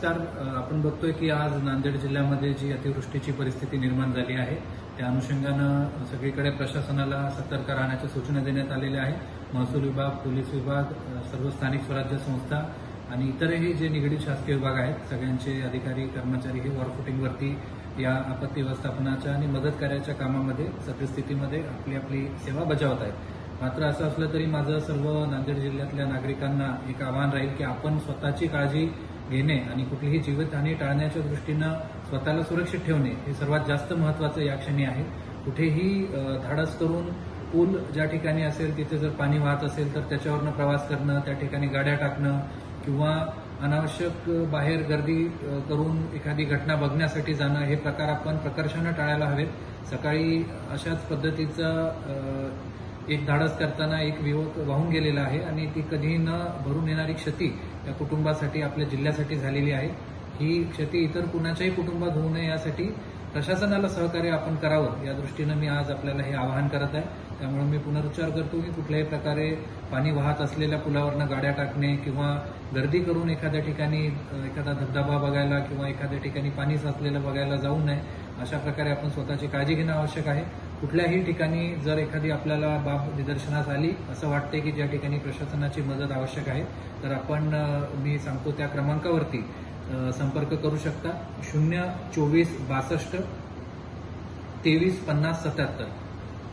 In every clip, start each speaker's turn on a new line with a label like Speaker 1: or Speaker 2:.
Speaker 1: नमस्कार. आपण बघतोय की आज नांदेड जिल्ह्यामध्ये जी अतिवृष्टीची परिस्थिती निर्माण झाली आहे त्या अनुषंगानं सगळीकडे प्रशासनाला सतर्क राहण्याच्या सूचना देण्यात आलेल्या आहेत. महसूल विभाग, पोलीस विभाग, सर्व स्थानिक स्वराज्य संस्था आणि इतरही जे निगडीत शासकीय विभाग आहेत सगळ्यांचे अधिकारी कर्मचारी हे वॉरफुटिंगवरती या आपत्ती व्यवस्थापनाच्या आणि मदत कार्याच्या कामामध्ये सद्यस्थितीमध्ये आपली सेवा बजावत आहेत. मात्र असं असलं तरी माझं सर्व नांदेड जिल्ह्यातल्या नागरिकांना एक आवाहन राहील की आपण स्वतःची काळजी घेणे आणि कुठलीही जीवितहानी टाळण्याच्या दृष्टीनं स्वतःला सुरक्षित ठेवणे हे सर्वात जास्त महत्त्वाचं या क्षणी आहे. कुठेही धाडस करून पूल ज्या ठिकाणी असेल तिथे जर पाणी वाहत असेल तर त्याच्यावरनं प्रवास करणं, त्या ठिकाणी गाड्या टाकणं किंवा अनावश्यक बाहेर गर्दी करून एखादी घटना बघण्यासाठी जाणं हे प्रकार आपण प्रकर्षानं टाळायला हवेत. सकाळी अशाच पद्धतीचा एक धाडस करताना एक युवक वाहून गेलेला आहे आणि ती कधीही न भरून येणारी क्षती या कुटुंबासाठी, आपल्या जिल्ह्यासाठी झालेली आहे. ही क्षती इतर कुणाच्याही कुटुंबात होऊ नये यासाठी प्रशासनाला सहकार्य आपण करावं या दृष्टीनं मी आज आपल्याला हे आवाहन करत आहे. त्यामुळे मी पुनरुच्चार करतो की कुठल्याही प्रकारे पाणी वाहत असलेल्या पुलावरनं गाड्या टाकणे किंवा गर्दी करून एखाद्या ठिकाणी एखादा धबधबा बघायला किंवा एखाद्या ठिकाणी पाणी साचलेलं बघायला जाऊ नये. अशा प्रकारे आपण स्वतःची काळजी घेणं आवश्यक आहे. कुठल्याही ठिकाणी जर एखादी आपल्याला बाब निदर्शनास आली असं वाटते की ज्या ठिकाणी प्रशासनाची मदत आवश्यक आहे तर आपण मी सांगतो त्या क्रमांकावरती संपर्क करू शकता. 02462 235077.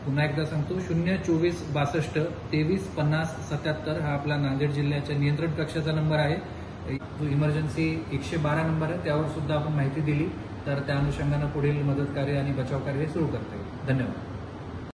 Speaker 1: पुन्हा एकदा सांगतो 02462 235077 हा आपला नांदेड जिल्ह्याच्या नियंत्रण कक्षाचा नंबर आहे. जो इमर्जन्सी 112 नंबर आहे त्यावर सुद्धा आपण माहिती दिली तर त्या अनुषंगानं पुढील मदत कार्य आणि बचाव कार्य सुरू करता येईल. धन्यवाद.